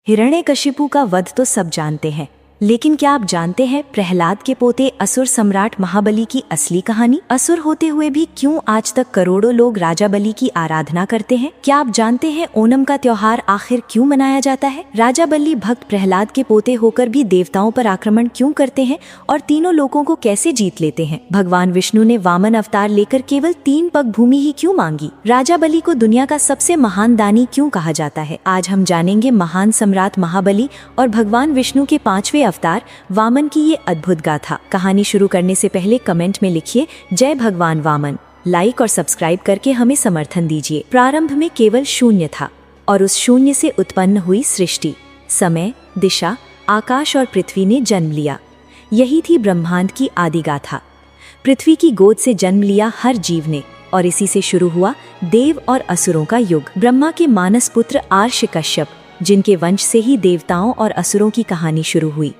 हिरण्यकशिपु का वध तो सब जानते हैं, लेकिन क्या आप जानते हैं प्रहलाद के पोते असुर सम्राट महाबली की असली कहानी? असुर होते हुए भी क्यों आज तक करोड़ों लोग राजा बलि की आराधना करते हैं? क्या आप जानते हैं ओणम का त्योहार आखिर क्यों मनाया जाता है? राजा बलि भक्त प्रहलाद के पोते होकर भी देवताओं पर आक्रमण क्यों करते हैं और तीनों लोगों को कैसे जीत लेते हैं? भगवान विष्णु ने वामन अवतार लेकर केवल 3 पग भूमि ही क्यों मांगी? राजा बलि को दुनिया का सबसे महान दानी क्यों कहा जाता है? आज हम जानेंगे महान सम्राट महाबली और भगवान विष्णु के 5वें अवतार वामन की ये अद्भुत गाथा। कहानी शुरू करने से पहले कमेंट में लिखिए जय भगवान वामन। लाइक और सब्सक्राइब करके हमें समर्थन दीजिए। प्रारंभ में केवल शून्य था और उस शून्य से उत्पन्न हुई सृष्टि, समय, दिशा, आकाश और पृथ्वी ने जन्म लिया। यही थी ब्रह्मांड की आदि गाथा। पृथ्वी की गोद से जन्म लिया हर जीव ने और इसी से शुरू हुआ देव और असुरों का युग। ब्रह्मा के मानस पुत्र आर्ष कश्यप, जिनके वंश से ही देवताओं और असुरों की कहानी शुरू हुई।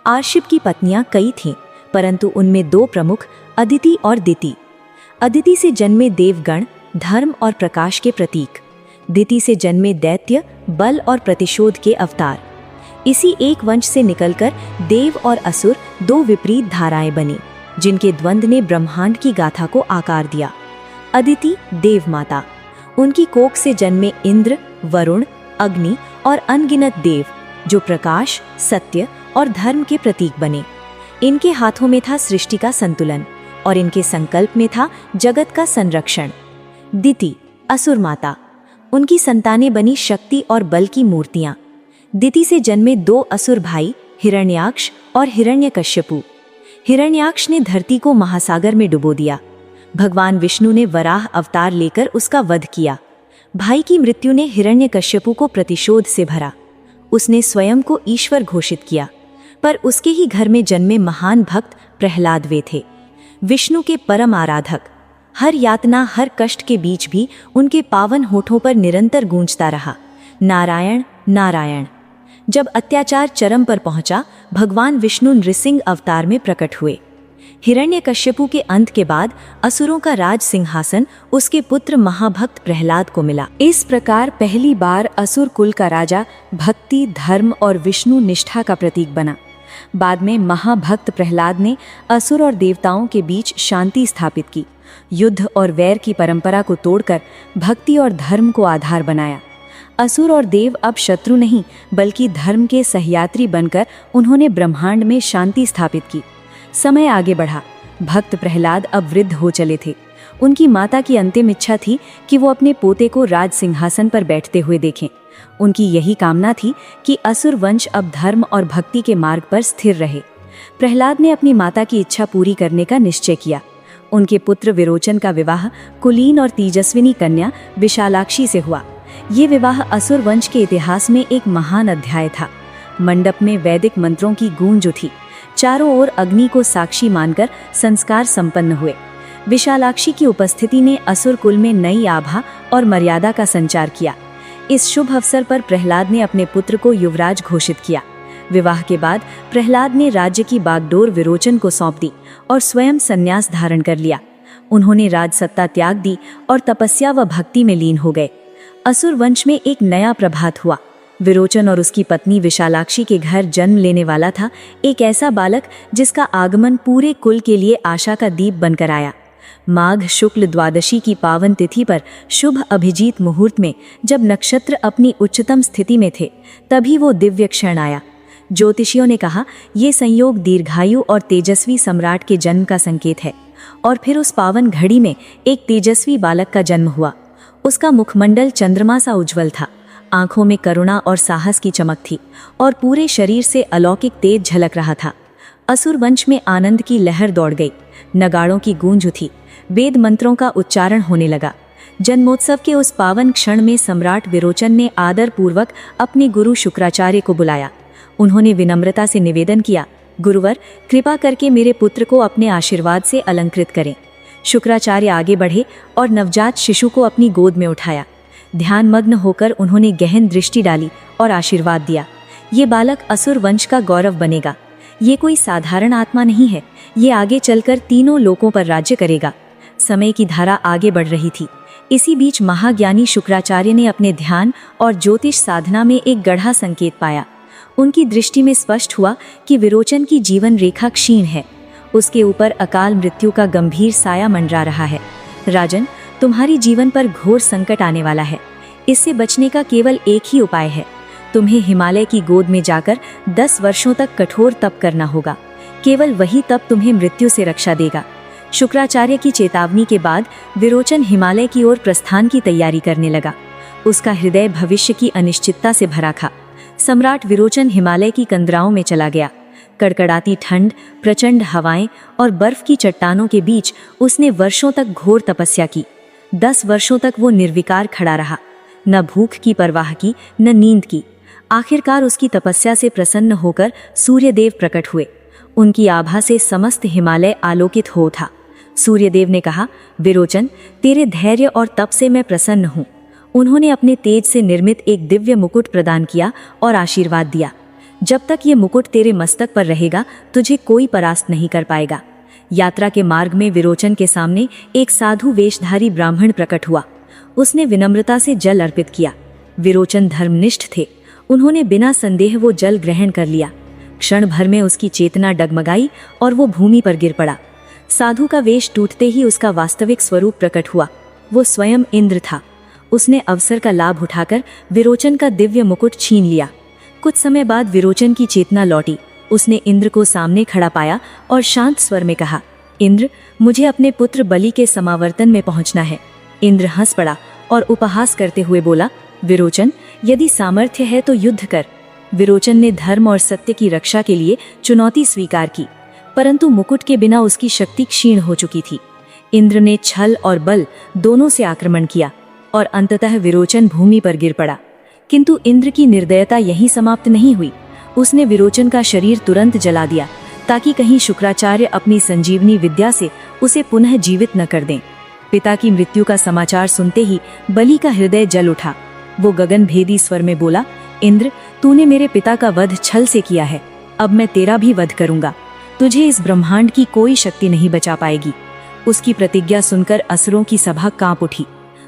आर्षिप की पत्नियां कई थीं, परंतु उनमें 2 प्रमुख अदिति और दिति। अदिति से जन्मे देवगण धर्म और प्रकाश के प्रतीक, दिति से जन्मे दैत्य बल और प्रतिशोध के अवतार। इसी एक वंश से निकलकर देव और असुर 2 विपरीत धाराएं बनी, जिनके द्वंद्व ने ब्रह्मांड की गाथा को आकार दिया। अदिति देव माता, उनकी कोख से जन्मे इंद्र, वरुण, अग्नि और अनगिनत देव, जो प्रकाश, सत्य और धर्म के प्रतीक बने। इनके हाथों में था सृष्टि का संतुलन और इनके संकल्प में था जगत का संरक्षण। दिति असुर माता, उनकी संतानें बनी शक्ति और बल की मूर्तियां। दिति से जन्मे 2 असुर भाई हिरण्याक्ष और हिरण्यकश्यपु। हिरण्याक्ष ने धरती को महासागर में डुबो दिया। भगवान विष्णु ने वराह अवतार लेकर उसका वध किया। भाई की मृत्यु ने हिरण्यकश्यपु को प्रतिशोध से भरा। उसने स्वयं को ईश्वर घोषित किया, पर उसके ही घर में जन्मे महान भक्त प्रहलाद वे थे, विष्णु के परम आराधक। हर यातना, हर कष्ट के बीच भी उनके पावन होठों पर निरंतर गूंजता रहा, नारायण नारायण। जब अत्याचार चरम पर पहुंचा, भगवान विष्णु नृसिंह अवतार में प्रकट हुए। हिरण्यकश्यपु के अंत के बाद असुरों का राज सिंहासन उसके पुत्र महाभक्त प्रहलाद को मिला। इस प्रकार पहली बार असुर कुल का राजा भक्ति, धर्म और विष्णु निष्ठा का प्रतीक बना। बाद में महाभक्त प्रहलाद ने असुर और देवताओं के बीच शांति स्थापित की, युद्ध और वैर की परंपरा को तोड़कर भक्ति और धर्म को आधार बनाया। असुर और देव अब शत्रु नहीं, बल्कि धर्म के सहयात्री बनकर उन्होंने ब्रह्मांड में शांति स्थापित की। समय आगे बढ़ा। भक्त प्रहलाद अब वृद्ध हो चले थे। उनकी माता की अंतिम इच्छा थी कि वो अपने पोते को राज सिंहासन पर बैठते हुए देखें। उनकी यही कामना थी कि असुर वंश अब धर्म और भक्ति के मार्ग पर स्थिर रहे। प्रहलाद ने अपनी माता की इच्छा पूरी करने का निश्चय किया। उनके पुत्र विरोचन का विवाह कुलीन और तेजस्विनी कन्या विशालाक्षी से हुआ। ये विवाह असुर वंश के इतिहास में एक महान अध्याय था। मंडप में वैदिक मंत्रों की गूंज उठी। चारों ओर अग्नि को साक्षी मानकर संस्कार संपन्न हुए। विशालाक्षी की उपस्थिति ने असुर कुल में नई आभा और मर्यादा का संचार किया। इस शुभ अवसर पर प्रहलाद ने अपने पुत्र को युवराज घोषित किया। विवाह के बाद प्रहलाद ने राज्य की बागडोर विरोचन को सौंप दी और स्वयं संन्यास धारण कर लिया। उन्होंने राजसत्ता त्याग दी और तपस्या व भक्ति में लीन हो गए। असुर वंश में एक नया प्रभात हुआ। विरोचन और उसकी पत्नी विशालाक्षी के घर जन्म लेने वाला था एक ऐसा बालक जिसका आगमन पूरे कुल के लिए आशा का दीप बनकर आया। माघ शुक्ल द्वादशी की पावन तिथि पर शुभ अभिजीत मुहूर्त में जब नक्षत्र अपनी उच्चतम स्थिति में थे, तभी वो दिव्य क्षण आया। ज्योतिषियों ने कहा ये संयोग दीर्घायु और तेजस्वी सम्राट के जन्म का संकेत है। और फिर उस पावन घड़ी में एक तेजस्वी बालक का जन्म हुआ। उसका मुखमंडल चंद्रमा सा उज्ज्वल था, आंखों में करुणा और साहस की चमक थी और पूरे शरीर से अलौकिक तेज झलक रहा था। असुर वंश में आनंद की लहर दौड़ गई। नगाड़ों की गूंज उठी, वेद मंत्रों का उच्चारण होने लगा। जन्मोत्सव के उस पावन क्षण में सम्राट विरोचन ने आदर पूर्वक अपने गुरु शुक्राचार्य को बुलाया। उन्होंने विनम्रता से निवेदन किया, गुरुवर कृपा करके मेरे पुत्र को अपने आशीर्वाद से अलंकृत करें। शुक्राचार्य आगे बढ़े और नवजात शिशु को अपनी गोद में उठाया। ध्यानमग्न होकर उन्होंने गहन दृष्टि डाली और आशीर्वाद दिया, ये बालक असुर वंश का गौरव बनेगा। ये कोई साधारण आत्मा नहीं है, ये आगे चलकर तीनों लोकों पर राज्य करेगा। समय की धारा आगे बढ़ रही थी। इसी बीच महाज्ञानी शुक्राचार्य ने अपने ध्यान और ज्योतिष साधना में एक गढ़ा संकेत पाया। उनकी दृष्टि में स्पष्ट हुआ कि विरोचन की जीवन रेखा क्षीण है। उसके ऊपर अकाल मृत्यु का गंभीर साया मंडरा रहा है। राजन, तुम्हारी जीवन पर घोर संकट आने वाला है। इससे बचने का केवल एक ही उपाय है। तुम्हें हिमालय की गोद में जाकर 10 वर्षों तक कठोर तप करना होगा। केवल वही तप तुम्हें मृत्यु से रक्षा देगा। शुक्राचार्य की चेतावनी के बाद विरोचन हिमालय की ओर प्रस्थान की तैयारी करने लगा। उसका हृदय भविष्य की अनिश्चितता से भरा था। सम्राट विरोचन हिमालय की कंदराओं में चला गया। कड़कड़ाती ठंड, प्रचंड हवाएं और बर्फ की चट्टानों के बीच उसने वर्षों तक घोर तपस्या की। 10 वर्षों तक वो निर्विकार खड़ा रहा, न भूख की परवाह की, न नींद की। आखिरकार उसकी तपस्या से प्रसन्न होकर सूर्यदेव प्रकट हुए। उनकी आभा से समस्त हिमालय आलोकित हो उठा। सूर्यदेव ने कहा, विरोचन, तेरे धैर्य और तप से मैं प्रसन्न हूँ। उन्होंने अपने तेज से निर्मित एक दिव्य मुकुट प्रदान किया और आशीर्वाद दिया। जब तक ये मुकुट तेरे मस्तक पर रहेगा, तुझे कोई परास्त नहीं कर पाएगा। यात्रा के मार्ग में विरोचन के सामने एक साधु वेशधारी ब्राह्मण प्रकट हुआ। उसने विनम्रता से जल अर्पित किया। विरोचन धर्मनिष्ठ थे। उन्होंने बिना संदेह वो जल ग्रहण कर लिया। क्षण भर में उसकी चेतना डगमगाई और वो भूमि पर गिर पड़ा। साधु का वेश टूटते ही उसका वास्तविक स्वरूप प्रकट हुआ। वो स्वयं इंद्र था। उसने अवसर का लाभ उठाकर विरोचन का दिव्य मुकुट छीन लिया। कुछ समय बाद विरोचन की चेतना लौटी। उसने इंद्र को सामने खड़ा पाया और शांत स्वर में कहा, इंद्र, मुझे अपने पुत्र बलि के समावर्तन में पहुंचना है। इंद्र हंस पड़ा और उपहास करते हुए बोला, विरोचन, यदि सामर्थ्य है तो युद्ध कर। विरोचन ने धर्म और सत्य की रक्षा के लिए चुनौती स्वीकार की, परंतु मुकुट के बिना उसकी शक्ति क्षीण हो चुकी थी। इंद्र ने छल और बल दोनों से आक्रमण किया और अंततः विरोचन भूमि पर गिर पड़ा। किंतु इंद्र की निर्दयता यहीं समाप्त नहीं हुई। उसने विरोचन का शरीर तुरंत जला दिया ताकि कहीं शुक्राचार्य अपनी संजीवनी विद्या से उसे पुनः जीवित न कर दें। पिता की मृत्यु का समाचार सुनते ही बलि का हृदय जल उठा। वो गगन भेदी स्वर में बोला, इंद्र, तूने मेरे पिता का वध छल से किया है। अब मैं तेरा भी वध करूंगा। तुझे इस ब्रह्मांड की कोई शक्ति नहीं बचा पाएगी। उसकी प्रतिज्ञा सुनकर असुरों की सभा कांप उठी।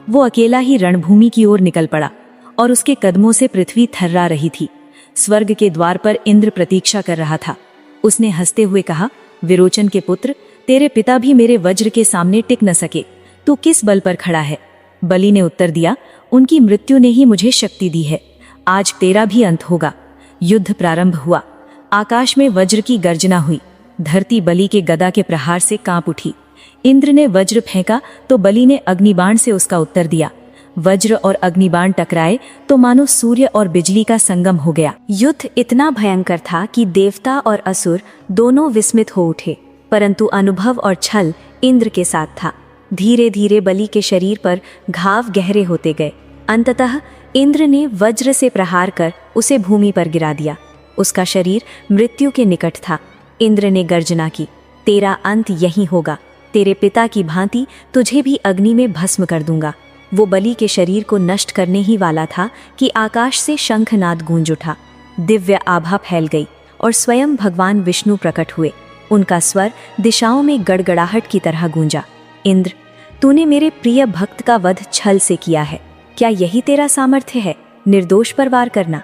वो अकेला ही रणभूमि की ओर निकल पड़ा और उसके कदमों से पृथ्वी थर्रा रही थी। स्वर्ग के द्वार पर इंद्र प्रतीक्षा कर रहा था। उसने हंसते हुए कहा, विरोचन के पुत्र, तेरे पिता भी मेरे वज्र के सामने टिक न सके। तू किस बल पर खड़ा है? बलि ने उत्तर दिया, उनकी मृत्यु ने ही मुझे शक्ति दी है। आज तेरा भी अंत होगा। युद्ध प्रारंभ हुआ। आकाश में वज्र की गर्जना हुई। धरती बलि के गदा के प्रहार से कांप उठी। इंद्र ने वज्र फेंका तो बलि ने अग्निबाण से उसका उत्तर दिया। वज्र और अग्निबाण टकराए तो मानो सूर्य और बिजली का संगम हो गया। युद्ध इतना भयंकर था कि देवता और असुर दोनों विस्मित हो उठे, परंतु अनुभव और छल इंद्र के साथ था। धीरे धीरे बलि के शरीर पर घाव गहरे होते गए। अंततः इंद्र ने वज्र से प्रहार कर उसे भूमि पर गिरा दिया। उसका शरीर मृत्यु के निकट था। इंद्र ने गर्जना की, तेरा अंत यहीं होगा। तेरे पिता की भांति तुझे भी अग्नि में भस्म कर दूंगा। वो बलि के शरीर को नष्ट करने ही वाला था कि आकाश से शंखनाद गूंज उठा। दिव्य आभा फैल गई और स्वयं भगवान विष्णु प्रकट हुए। उनका स्वर दिशाओं में गड़गड़ाहट की तरह गूंजा, इंद्र, तूने मेरे प्रिय भक्त का वध छल से किया है। क्या यही तेरा सामर्थ्य है, निर्दोष पर वार करना?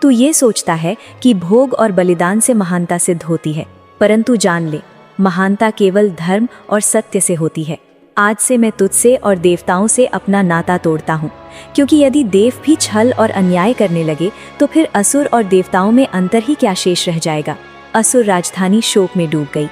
तू ये सोचता है कि भोग और बलिदान से महानता सिद्ध होती है, परंतु जान ले, महानता केवल धर्म और सत्य से होती है। आज से मैं तुझसे और देवताओं से अपना नाता तोड़ता हूँ, क्योंकि यदि देव भी छल और अन्याय करने लगे तो फिर असुर और देवताओं में अंतर ही क्या शेष रह जाएगा। असुर राजधानी शोक में डूब गई।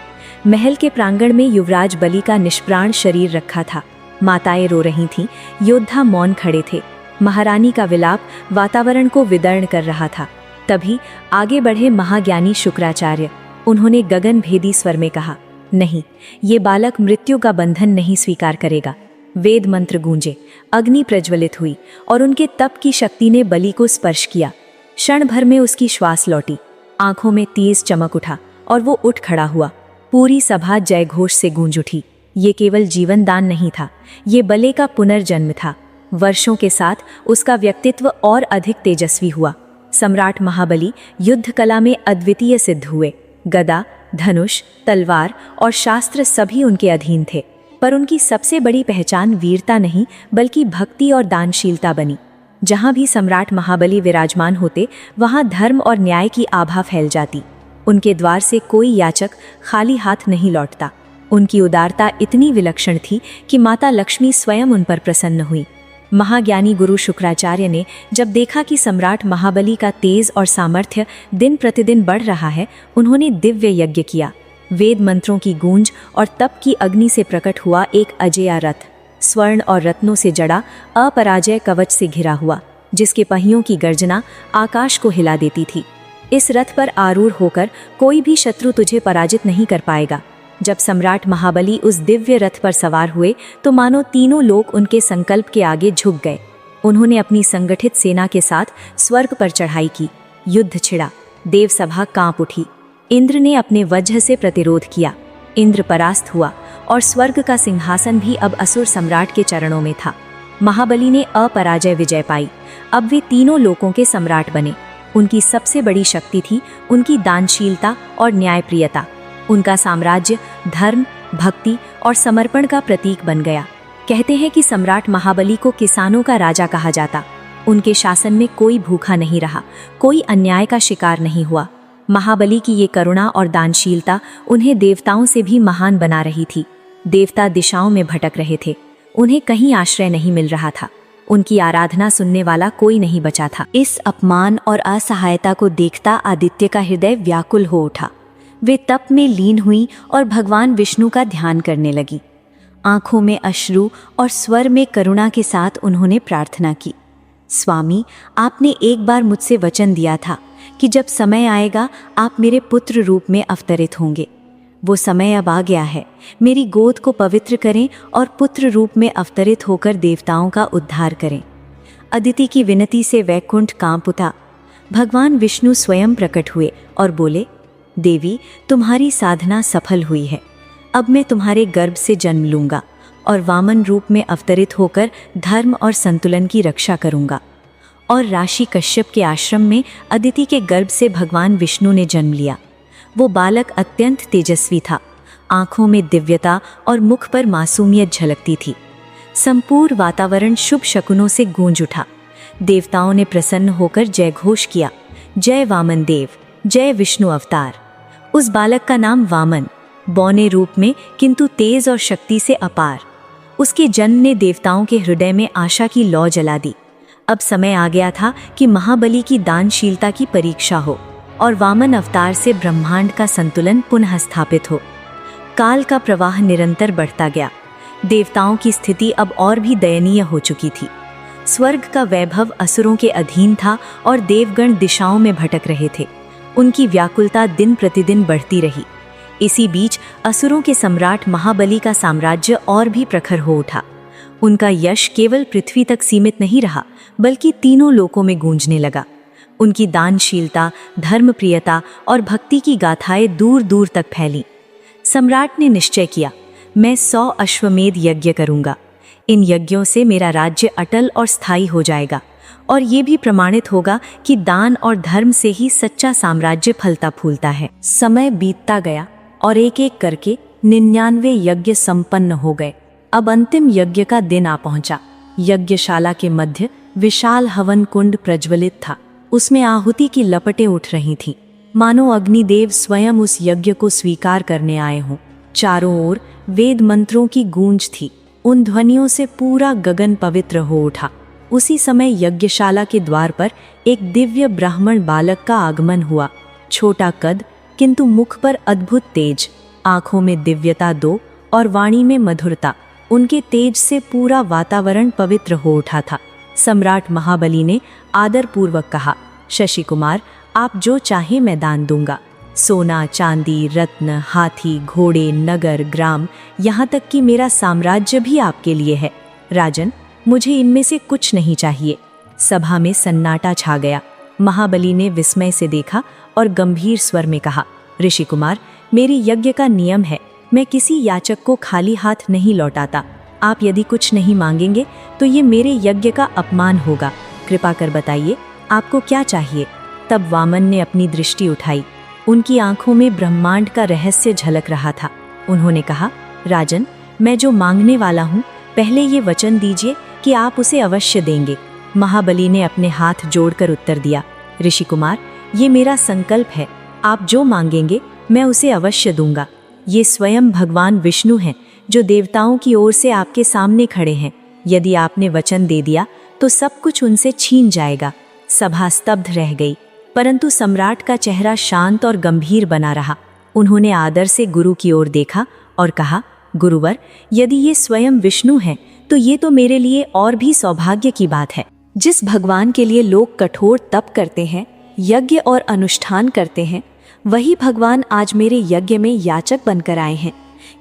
महल के प्रांगण में युवराज बलि का निष्प्राण शरीर रखा था। माताएं रो रही थीं, योद्धा मौन खड़े थे। महारानी का विलाप वातावरण को विदर्ण कर रहा था। तभी आगे बढ़े महाज्ञानी शुक्राचार्य। उन्होंने गगन भेदी स्वर में कहा, नहीं, ये बालक मृत्यु का बंधन नहीं स्वीकार करेगा। वेद मंत्र गूंजे, अग्नि प्रज्वलित हुई और उनके तप की शक्ति ने बलि को स्पर्श किया। क्षण भर में उसकी श्वास लौटी, आंखों में तेज चमक उठा और वो उठ खड़ा हुआ। पूरी सभा जयघोष से गूंज उठी। ये केवल जीवन दान नहीं था, ये बलि का पुनर्जन्म था। वर्षों के साथ उसका व्यक्तित्व और अधिक तेजस्वी हुआ। सम्राट महाबली युद्ध कला में अद्वितीय सिद्ध हुए। गदा, धनुष, तलवार और शास्त्र सभी उनके अधीन थे। पर उनकी सबसे बड़ी पहचान वीरता नहीं बल्कि भक्ति और दानशीलता बनी। जहाँ भी सम्राट महाबली विराजमान होते वहाँ धर्म और न्याय की आभा फैल जाती। उनके द्वार से कोई याचक खाली हाथ नहीं लौटता। उनकी उदारता इतनी विलक्षण थी कि माता लक्ष्मी स्वयं उन पर प्रसन्न हुई। महाज्ञानी गुरु शुक्राचार्य ने जब देखा कि सम्राट महाबली का तेज और सामर्थ्य दिन प्रतिदिन बढ़ रहा है, उन्होंने दिव्य यज्ञ किया। वेद मंत्रों की गूंज और तप की अग्नि से प्रकट हुआ एक अजेय रथ, स्वर्ण और रत्नों से जड़ा अपराजय कवच से घिरा हुआ, जिसके पहियों की गर्जना आकाश को हिला देती थी। इस रथ पर आरूढ़ होकर कोई भी शत्रु तुझे पराजित नहीं कर पाएगा। जब सम्राट महाबली उस दिव्य रथ पर सवार हुए तो मानो तीनों लोग उनके संकल्प के आगे झुक गए। उन्होंने अपनी संगठित सेना के साथ स्वर्ग पर चढ़ाई की। युद्ध छिड़ा, देवसभा कांप उठी। इंद्र ने अपने वज्र से प्रतिरोध किया। इंद्र परास्त हुआ और स्वर्ग का सिंहासन भी अब असुर सम्राट के चरणों में था। महाबली ने अपराजय विजय पाई। अब वे तीनों लोकों के सम्राट बने। उनकी सबसे बड़ी शक्ति थी उनकी दानशीलता और न्यायप्रियता। उनका साम्राज्य धर्म, भक्ति और समर्पण का प्रतीक बन गया। कहते हैं कि सम्राट महाबली को किसानों का राजा कहा जाता। उनके शासन में कोई भूखा नहीं रहा, कोई अन्याय का शिकार नहीं हुआ। महाबली की ये करुणा और दानशीलता उन्हें देवताओं से भी महान बना रही थी। देवता दिशाओं में भटक रहे थे, उन्हें कहीं आश्रय नहीं मिल रहा था। उनकी आराधना सुनने वाला कोई नहीं बचा था। इस अपमान और असहायता को देखता आदित्य का हृदय व्याकुल हो उठा। वे तप में लीन हुई और भगवान विष्णु का ध्यान करने लगी। आंखों में अश्रु और स्वर में करुणा के साथ उन्होंने प्रार्थना की, स्वामी, आपने एक बार मुझसे वचन दिया था कि जब समय आएगा आप मेरे पुत्र रूप में अवतरित होंगे। वो समय अब आ गया है। मेरी गोद को पवित्र करें और पुत्र रूप में अवतरित होकर देवताओं का उद्धार करें। अदिति की विनती से वैकुंठ कांप उठा। भगवान विष्णु स्वयं प्रकट हुए और बोले, देवी, तुम्हारी साधना सफल हुई है। अब मैं तुम्हारे गर्भ से जन्म लूंगा और वामन रूप में अवतरित होकर धर्म और संतुलन की रक्षा करूंगा। और राशि कश्यप के आश्रम में अदिति के गर्भ से भगवान विष्णु ने जन्म लिया। वो बालक अत्यंत तेजस्वी था। आंखों में दिव्यता और मुख पर मासूमियत झलकती थी। संपूर्ण वातावरण शुभ शकुनों से गूंज उठा। देवताओं ने प्रसन्न होकर जयघोष किया, जय वामन देव, जय विष्णु अवतार। उस बालक का नाम वामन, बौने रूप में किंतु तेज और शक्ति से अपार। उसके जन्म ने देवताओं के हृदय में आशा की लौ जला दी। अब समय आ गया था कि महाबली की दानशीलता की परीक्षा हो और वामन अवतार से ब्रह्मांड का संतुलन पुनः स्थापित हो। काल का प्रवाह निरंतर बढ़ता गया। देवताओं की स्थिति अब और भी दयनीय हो चुकी थी। स्वर्ग का वैभव असुरों के अधीन था और देवगण दिशाओं में भटक रहे थे। उनकी व्याकुलता दिन प्रतिदिन बढ़ती रही। इसी बीच असुरों के सम्राट महाबली का साम्राज्य और भी प्रखर हो उठा। उनका यश केवल पृथ्वी तक सीमित नहीं रहा, बल्कि तीनों लोकों में गूंजने लगा। उनकी दानशीलता, धर्मप्रियता और भक्ति की गाथाएं दूर दूर तक फैलीं। सम्राट ने निश्चय किया, मैं 100 अश्वमेध यज्ञ करूंगा। इन यज्ञों से मेरा राज्य अटल और स्थायी हो जाएगा और ये भी प्रमाणित होगा कि दान और धर्म से ही सच्चा साम्राज्य फलता फूलता है। समय बीतता गया और एक एक करके 99 यज्ञ संपन्न हो गए। अब अंतिम यज्ञ का दिन आ पहुंचा। यज्ञशाला के मध्य विशाल हवन कुंड प्रज्वलित था। उसमें आहुति की लपटें उठ रही थीं, मानो अग्निदेव स्वयं उस यज्ञ को स्वीकार करने आए हों। चारों ओर वेद मंत्रों की गूंज थी। उन ध्वनियों से पूरा गगन पवित्र हो उठा। उसी समय यज्ञशाला के द्वार पर एक दिव्य ब्राह्मण बालक का आगमन हुआ। छोटा कद किंतु मुख पर अद्भुत तेज, आंखों में दिव्यता दो और वाणी में मधुरता। उनके तेज से पूरा वातावरण पवित्र हो उठा था। सम्राट महाबली ने आदरपूर्वक कहा, शशि कुमार, आप जो चाहे मैं दान दूंगा। सोना, चांदी, रत्न, हाथी, घोड़े, नगर, ग्राम, यहाँ तक कि मेरा साम्राज्य भी आपके लिए है। राजन, मुझे इनमें से कुछ नहीं चाहिए। सभा में सन्नाटा छा गया। महाबली ने विस्मय से देखा और गंभीर स्वर में कहा, ऋषि कुमार, मेरी यज्ञ का नियम है, मैं किसी याचक को खाली हाथ नहीं लौटाता। आप यदि कुछ नहीं मांगेंगे तो ये मेरे यज्ञ का अपमान होगा। कृपा कर बताइए, आपको क्या चाहिए? तब वामन ने अपनी दृष्टि उठाई। उनकी आंखों में ब्रह्मांड का रहस्य झलक रहा था। उन्होंने कहा, राजन, मैं जो मांगने वाला हूँ, पहले ये वचन दीजिए कि आप उसे अवश्य देंगे। महाबली ने अपने हाथ जोड़कर उत्तर दिया, ऋषि कुमार, ये मेरा संकल्प है, आप जो मांगेंगे मैं उसे अवश्य दूंगा। ये स्वयं भगवान विष्णु हैं जो देवताओं की ओर से आपके सामने खड़े हैं। यदि आपने वचन दे दिया तो सब कुछ उनसे छीन जाएगा। सभा स्तब्ध रह गई, परंतु सम्राट का चेहरा शांत और गंभीर बना रहा। उन्होंने आदर से गुरु की ओर देखा और कहा, गुरुवर, यदि ये स्वयं विष्णु हैं तो ये तो मेरे लिए और भी सौभाग्य की बात है। जिस भगवान के लिए लोग कठोर तप करते हैं, यज्ञ और अनुष्ठान करते हैं, वही भगवान आज मेरे यज्ञ में याचक बनकर आए हैं।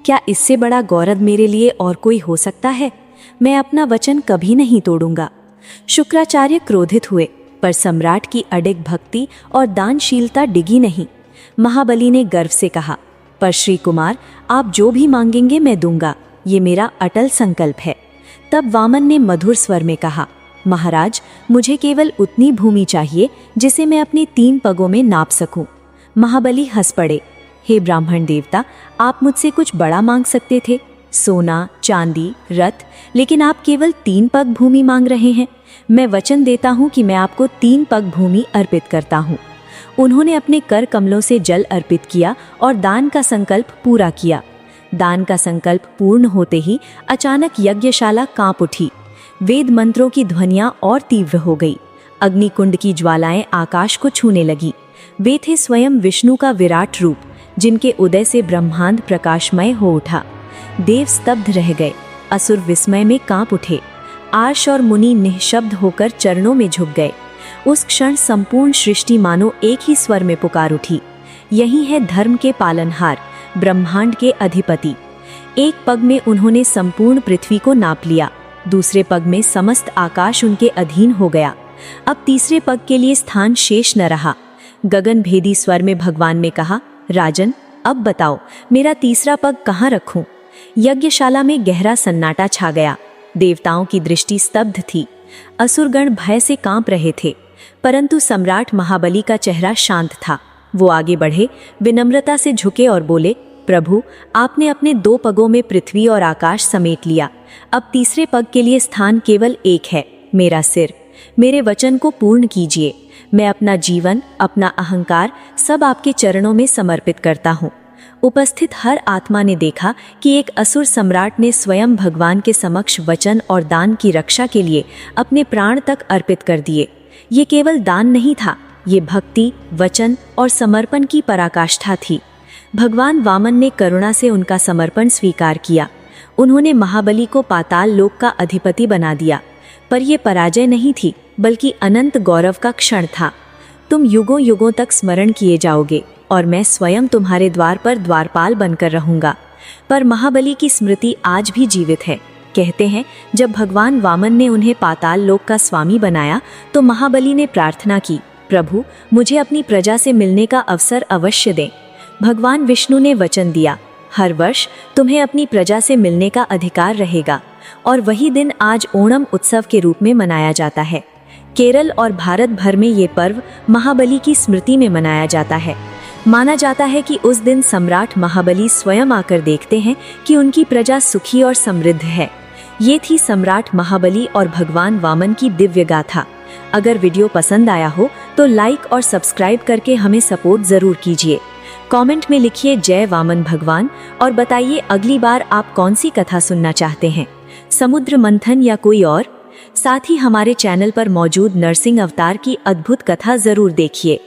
क्या इससे बड़ा गौरव मेरे लिए और कोई हो सकता है? मैं अपना वचन कभी नहीं तोड़ूंगा। शुक्राचार्य क्रोधित हुए, पर सम्राट की अडिग भक्ति और दानशीलता डिगी नहीं। महाबली ने गर्व से कहा, पर श्री कुमार, आप जो भी मांगेंगे मैं दूंगा, ये मेरा अटल संकल्प है। तब वामन ने मधुर स्वर में कहा, महाराज, मुझे केवल उतनी भूमि चाहिए जिसे मैं अपने 3 पगों में नाप सकूं। महाबली हंस पड़े, हे ब्राह्मण देवता, आप मुझसे कुछ बड़ा मांग सकते थे, सोना, चांदी, रथ, लेकिन आप केवल 3 पग भूमि मांग रहे हैं। मैं वचन देता हूं कि मैं आपको 3 पग भूमि अर्पित करता हूं। उन्होंने अपने कर कमलों से जल अर्पित किया और दान का संकल्प पूरा किया। दान का संकल्प पूर्ण होते ही अचानक यज्ञशाला कांप उठी। वेद मंत्रों की ध्वनियां और तीव्र हो गई। अग्निकुंड की ज्वालाएं आकाश को छूने लगी। वे थे स्वयं विष्णु का विराट रूप, जिनके उदय से ब्रह्मांड प्रकाशमय हो उठा। देव स्तब्ध रह गए, असुर विस्मय में कांप उठे। आर्ष और मुनि निःशब्द होकर चरणों में झुक गए। उस क्षण संपूर्ण सृष्टि मानो एक ही स्वर में पुकार उठी, यही है धर्म के पालनहार, ब्रह्मांड के अधिपति। एक पग में उन्होंने संपूर्ण पृथ्वी को नाप लिया, दूसरे पग में समस्त आकाश उनके अधीन हो गया। अब तीसरे पग के लिए स्थान शेष न रहा। गगन भेदी स्वर में भगवान ने कहा, राजन, अब बताओ मेरा तीसरा पग कहाँ रखूं? यज्ञशाला में गहरा सन्नाटा छा गया। देवताओं की दृष्टि स्तब्ध थी। असुरगण भय से कांप रहे थे, परंतु सम्राट महाबली का चेहरा शांत था। वो आगे बढ़े, विनम्रता से झुके और बोले, प्रभु, आपने अपने 2 पगों में पृथ्वी और आकाश समेट लिया। अब तीसरे पग के लिए स्थान केवल एक है, मेरा सिर। मेरे वचन को पूर्ण कीजिए। मैं अपना जीवन, अपना अहंकार सब आपके चरणों में समर्पित करता हूँ। उपस्थित हर आत्मा ने देखा कि एक असुर सम्राट ने स्वयं भगवान के समक्ष वचन और दान की रक्षा के लिए अपने प्राण तक अर्पित कर दिए। ये केवल दान नहीं था, ये भक्ति, वचन और समर्पण की पराकाष्ठा थी। भगवान वामन ने करुणा से उनका समर्पण स्वीकार किया। उन्होंने महाबली को पाताल लोक का अधिपति बना दिया। पर यह पराजय नहीं थी, बल्कि अनंत गौरव का क्षण था। तुम युगों युगों तक स्मरण किए जाओगे और मैं स्वयं तुम्हारे द्वार पर द्वारपाल बनकर रहूंगा। पर महाबली की स्मृति आज भी जीवित है। कहते हैं, जब भगवान वामन ने उन्हें पाताल लोक का स्वामी बनाया तो महाबली ने प्रार्थना की, प्रभु, मुझे अपनी प्रजा से मिलने का अवसर अवश्य दें। भगवान विष्णु ने वचन दिया, हर वर्ष तुम्हें अपनी प्रजा से मिलने का अधिकार रहेगा। और वही दिन आज ओणम उत्सव के रूप में मनाया जाता है। केरल और भारत भर में ये पर्व महाबली की स्मृति में मनाया जाता है। माना जाता है कि उस दिन सम्राट महाबली स्वयं आकर देखते हैं कि उनकी प्रजा सुखी और समृद्ध है। ये थी सम्राट महाबली और भगवान वामन की दिव्य गाथा। अगर वीडियो पसंद आया हो तो लाइक और सब्सक्राइब करके हमें सपोर्ट जरूर कीजिए। कमेंट में लिखिए जय वामन भगवान और बताइए अगली बार आप कौन सी कथा सुनना चाहते हैं, समुद्र मंथन या कोई और। साथ ही हमारे चैनल पर मौजूद नरसिंह अवतार की अद्भुत कथा जरूर देखिए।